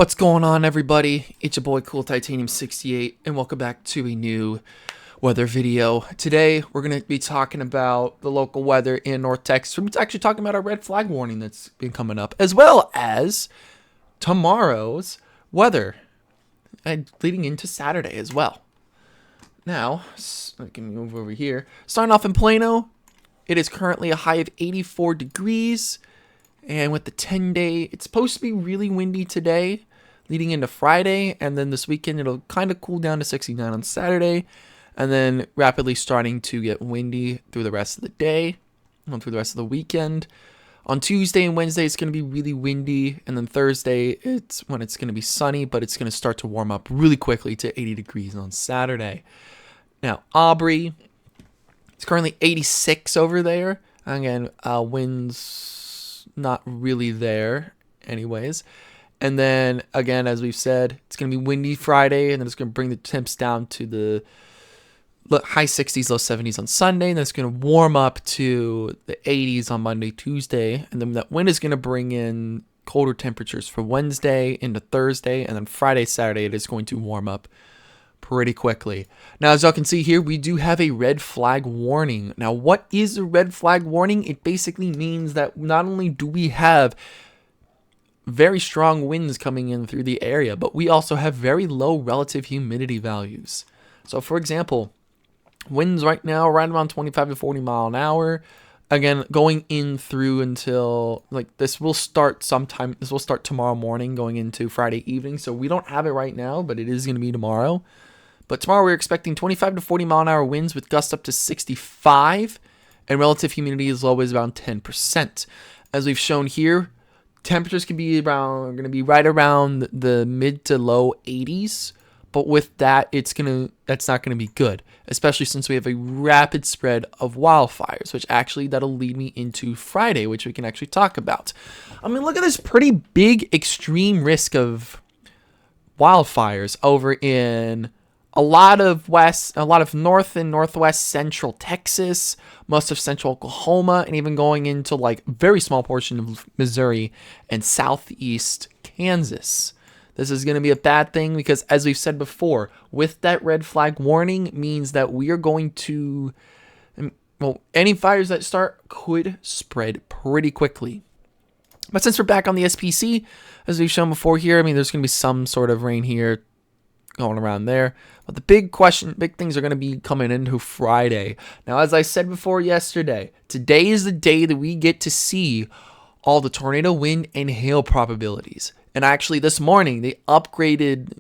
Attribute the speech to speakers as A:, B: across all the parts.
A: What's going on, everybody? It's your boy Cool Titanium 68, and welcome back to a new weather video. Today we're going to be talking about the local weather in North Texas. We're actually talking about our red flag warning that's been coming up, as well as tomorrow's weather and leading into Saturday as well. Now, I can move over here. Starting off in Plano, it is currently a high of 84 degrees. And with the 10-day, it's supposed to be really windy today, leading into Friday. And then this weekend, it'll kind of cool down to 69 on Saturday. And then rapidly starting to get windy through the rest of the day, and through the rest of the weekend. On Tuesday and Wednesday, it's going to be really windy. And then Thursday, it's when it's going to be sunny, but it's going to start to warm up really quickly to 80 degrees on Saturday. Now, Aubrey, it's currently 86 over there. Again, winds not really there anyways. And then again, as we've said, it's going to be windy Friday, and then it's going to bring the temps down to the high 60s, low 70s on Sunday, and then it's going to warm up to the 80s on Monday, Tuesday, and then that wind is going to bring in colder temperatures for Wednesday into Thursday, and then Friday, Saturday, it is going to warm up pretty quickly. Now, as y'all can see here, we do have a red flag warning. Now, what is a red flag warning? It basically means that not only do we have very strong winds coming in through the area, but we also have very low relative humidity values. So, for example, winds right now right around 25 to 40 mile an hour. Again, going in through until this will start tomorrow morning, going into Friday evening. So we don't have it right now, but it is going to be tomorrow. But tomorrow we're expecting 25 to 40 mile an hour winds with gusts up to 65, and relative humidity as low as around 10%. As we've shown here, temperatures can be going to be right around the mid to low 80s. But with that, that's not going to be good, especially since we have a rapid spread of wildfires, which actually that'll lead me into Friday, which we can actually talk about. I mean, look at this pretty big extreme risk of wildfires over in a lot of north and northwest central Texas, most of central Oklahoma, and even going into very small portion of Missouri and southeast Kansas. This is going to be a bad thing because, as we've said before, with that red flag warning means that we are going to, any fires that start could spread pretty quickly. But since we're back on the SPC, as we've shown before here, there's going to be some sort of rain here going around there. But the big things are going to be coming into Friday. Now, as I said before yesterday, today is the day that we get to see all the tornado wind and hail probabilities. And actually, this morning, they upgraded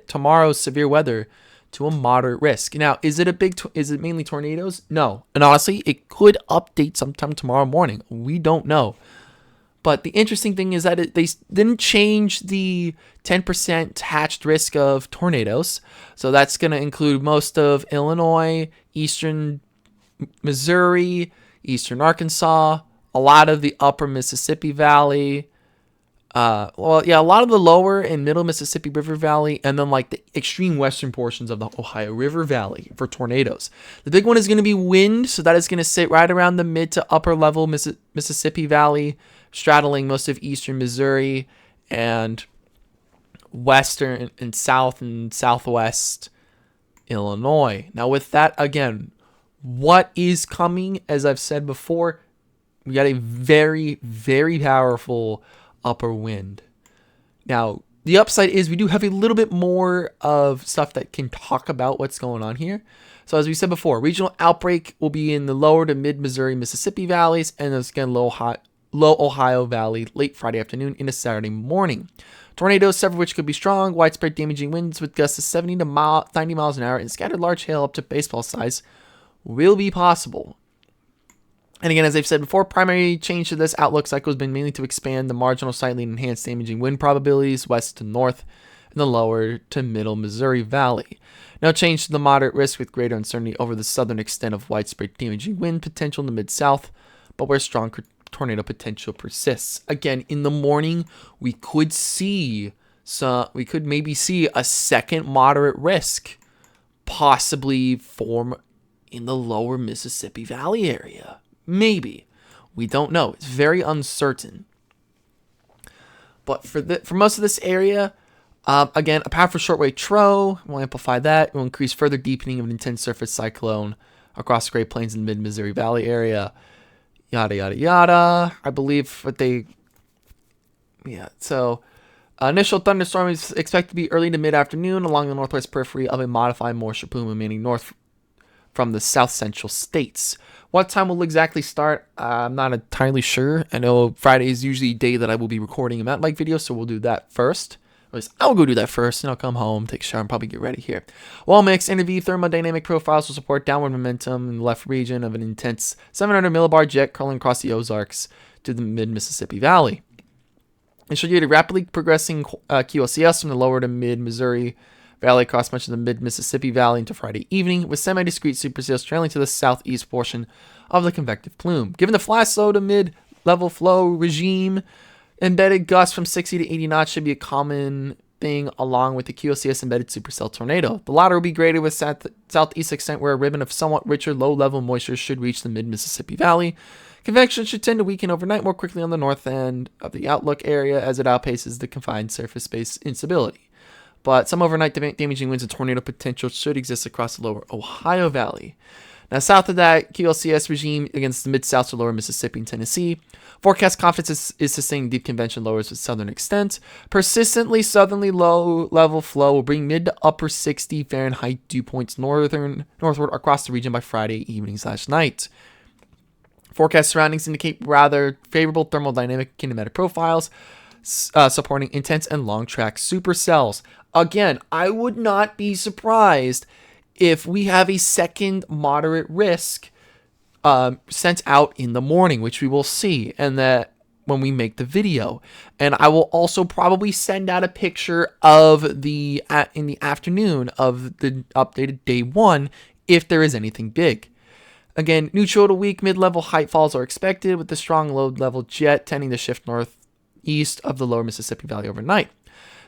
A: tomorrow's severe weather to a moderate risk. Now, is it mainly tornadoes? No. And honestly, it could update sometime tomorrow morning. We don't know. But the interesting thing is that they didn't change the 10% hatched risk of tornadoes. So that's going to include most of Illinois, eastern Missouri, eastern Arkansas, a lot of the upper Mississippi Valley, a lot of the lower and middle Mississippi River Valley, and then the extreme western portions of the Ohio River Valley for tornadoes. The big one is going to be wind, so that is going to sit right around the mid to upper level Mississippi Valley, straddling most of eastern Missouri and western and south and southwest Illinois. Now, with that, again, what is coming? As I've said before, we got a very, very powerful upper wind. Now, the upside is we do have a little bit more of stuff that can talk about what's going on here. So as we said before, regional outbreak will be in the lower to mid Missouri, Mississippi valleys, and then again low Ohio Valley late Friday afternoon into Saturday morning. Tornadoes, several of which could be strong, widespread damaging winds with gusts of 70 to 90 miles an hour and scattered large hail up to baseball size will be possible. And again, as I've said before, primary change to this outlook cycle has been mainly to expand the marginal slightly enhanced damaging wind probabilities west to north and the lower to middle Missouri Valley. No change to the moderate risk with greater uncertainty over the southern extent of widespread damaging wind potential in the mid-south, but where strong tornado potential persists. Again, in the morning, we could maybe see a second moderate risk possibly form in the lower Mississippi Valley area. Maybe. We don't know. It's very uncertain. But for most of this area, again, a powerful shortwave trough will amplify that. It will increase further deepening of an intense surface cyclone across the Great Plains and mid-Missouri Valley area. Yada, yada, yada. I believe what they... Yeah, so... initial thunderstorm is expected to be early to mid-afternoon along the northwest periphery of a modified moisture plume emanating north from the south central states. What time will exactly start? I'm not entirely sure. I know Friday is usually a day that I will be recording a mountain bike video, so we'll do that first. At least I'll go do that first, and I'll come home, take a shower, and probably get ready here. Wall mix interview thermodynamic profiles will support downward momentum in the left region of an intense 700 millibar jet curling across the Ozarks to the mid-Mississippi Valley. It should yield a rapidly progressing QLCS from the lower to mid-Missouri Valley across much of the mid-Mississippi Valley into Friday evening, with semi-discrete supercells trailing to the southeast portion of the convective plume. Given the flash low to mid-level flow regime, embedded gusts from 60 to 80 knots should be a common thing along with the QLCS embedded supercell tornado. The latter will be graded with southeast extent where a ribbon of somewhat richer low-level moisture should reach the mid-Mississippi Valley. Convection should tend to weaken overnight more quickly on the north end of the outlook area as it outpaces the confined surface space instability. But some overnight damaging winds and tornado potential should exist across the lower Ohio Valley. Now, south of that QLCS regime against the mid-south to lower Mississippi and Tennessee. Forecast confidence is sustaining deep convention lowers with southern extent. Persistently southerly low-level flow will bring mid to upper 60 Fahrenheit dew points northward across the region by Friday evening/night. Forecast surroundings indicate rather favorable thermodynamic kinematic profiles, supporting intense and long-track supercells. Again, I would not be surprised if we have a second moderate risk sent out in the morning, which we will see, and that when we make the video. And I will also probably send out a picture of in the afternoon of the updated day 1 if there is anything big. Again, neutral to weak mid-level height falls are expected, with the strong low-level jet tending to shift northeast of the lower Mississippi Valley overnight.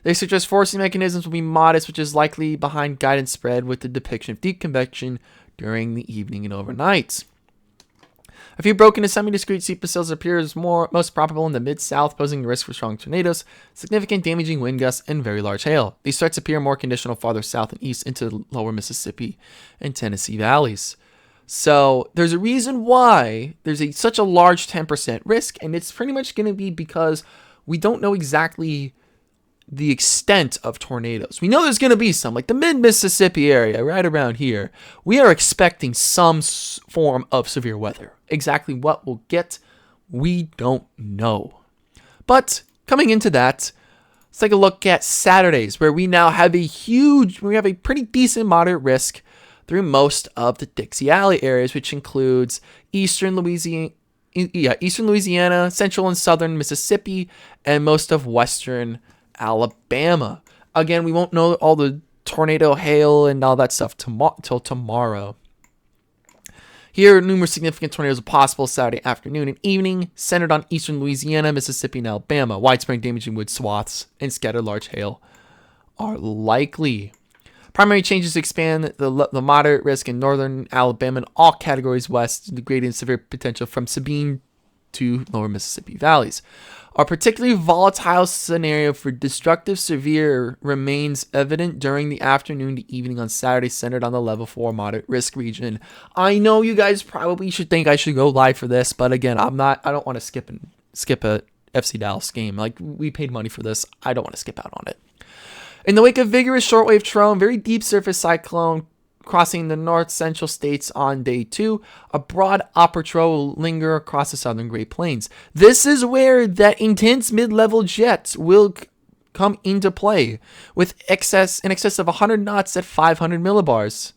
A: They suggest forcing mechanisms will be modest, which is likely behind guidance spread with the depiction of deep convection during the evening and overnight. A few broken and semi-discrete supercells appears most probable in the mid-south, posing a risk for strong tornadoes, significant damaging wind gusts, and very large hail. These threats appear more conditional farther south and east into the lower Mississippi and Tennessee valleys. So there's a reason why there's such a large 10% risk, and it's pretty much going to be because we don't know exactly the extent of tornadoes. We know there's going to be some, like the mid-Mississippi area, right around here. We are expecting some form of severe weather. Exactly what we'll get, we don't know. But coming into that, let's take a look at Saturdays, where we now have a pretty decent moderate risk through most of the Dixie Alley areas, which includes eastern Louisiana, central and southern Mississippi, and most of western Alabama. Again, we won't know all the tornado hail and all that stuff till tomorrow. Here, numerous significant tornadoes are possible Saturday afternoon and evening, centered on eastern Louisiana, Mississippi, and Alabama. Widespread damaging wood swaths and scattered large hail are likely. Primary changes expand the moderate risk in northern Alabama and all categories west, degrading severe potential from Sabine to lower Mississippi valleys. A particularly volatile scenario for destructive severe remains evident during the afternoon to evening on Saturday, centered on the level 4 moderate risk region. I know you guys probably should think I should go live for this, but again, I don't want to skip a FC Dallas game. Like, we paid money for this. I don't want to skip out on it. In the wake of vigorous shortwave trough, very deep surface cyclone crossing the north central states on day 2, a broad upper trough will linger across the southern Great Plains. This is where that intense mid-level jet will come into play, with in excess of 100 knots at 500 millibars.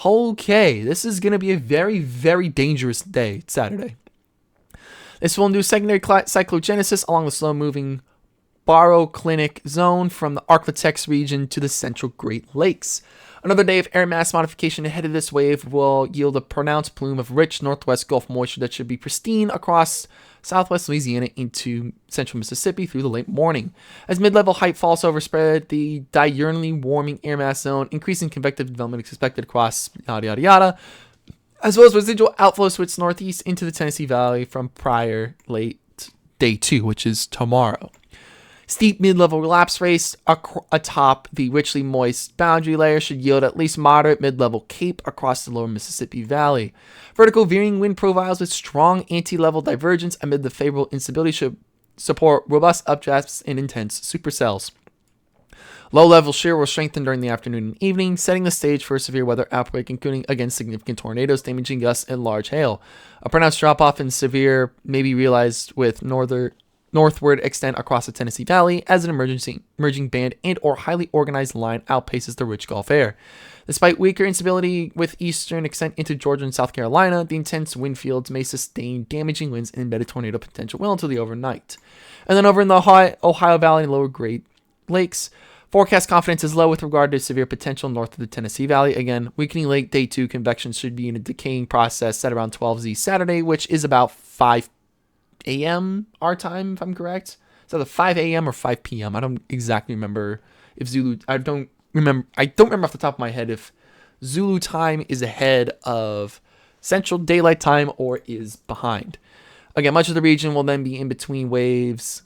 A: Okay, this is going to be a very, very dangerous day, Saturday. This will induce secondary cyclogenesis along the slow-moving baroclinic zone from the Arklatex region to the central Great Lakes. Another day of air mass modification ahead of this wave will yield a pronounced plume of rich northwest Gulf moisture that should be pristine across southwest Louisiana into central Mississippi through the late morning. As mid-level height falls overspread the diurnally warming air mass zone, increasing convective development is expected across yada yada yada, as well as residual outflow switch northeast into the Tennessee Valley from prior late day 2, which is tomorrow. Steep mid-level relapse rates atop the richly moist boundary layer should yield at least moderate mid-level cape across the lower Mississippi Valley. Vertical veering wind profiles with strong anti-level divergence amid the favorable instability should support robust updrafts and intense supercells. Low-level shear will strengthen during the afternoon and evening, setting the stage for a severe weather outbreak, including against significant tornadoes, damaging gusts, and large hail. A pronounced drop-off in severe may be realized with northward extent across the Tennessee Valley as an emerging band and or highly organized line outpaces the rich Gulf air. Despite weaker instability with eastern extent into Georgia and South Carolina, the intense wind fields may sustain damaging winds and embedded tornado potential well into the overnight. And then over in the Ohio Valley and lower Great Lakes, forecast confidence is low with regard to severe potential north of the Tennessee Valley. Again, weakening late day 2 convection should be in a decaying process at around 12Z Saturday, which is about 5 a.m. our time, if I'm correct. Is that 5 a.m. or 5 p.m.? I don't exactly remember if I don't remember off the top of my head if Zulu time is ahead of Central Daylight Time or is behind. Again, much of the region will then be in between waves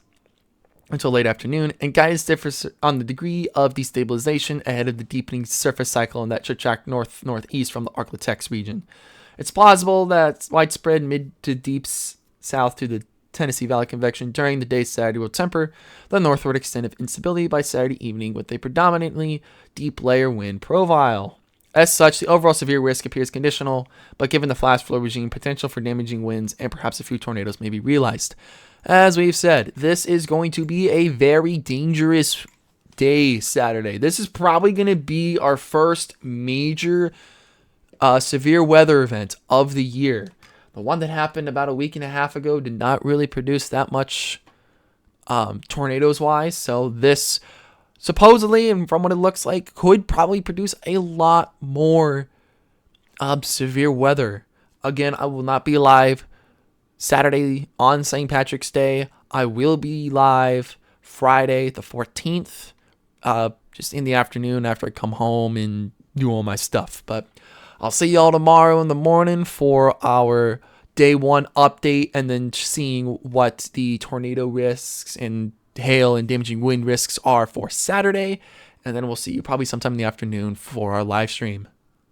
A: until late afternoon, and guidance differs on the degree of destabilization ahead of the deepening surface cycle, and that should track northeast from the Arklatex region. It's plausible that widespread mid to deep south to the Tennessee Valley convection during the day Saturday will temper the northward extent of instability by Saturday evening with a predominantly deep layer wind profile. As such, the overall severe risk appears conditional, but given the flash flow regime, potential for damaging winds and perhaps a few tornadoes may be realized. As we've said, this is going to be a very dangerous day Saturday. This is probably going to be our first major severe weather event of the year. The one that happened about a week and a half ago did not really produce that much tornadoes-wise. So this supposedly, and from what it looks like, could probably produce a lot more severe weather. Again, I will not be live Saturday on St. Patrick's Day. I will be live Friday the 14th, just in the afternoon after I come home and do all my stuff. But I'll see y'all tomorrow in the morning for our day 1 update, and then seeing what the tornado risks and hail and damaging wind risks are for Saturday. And then we'll see you probably sometime in the afternoon for our live stream.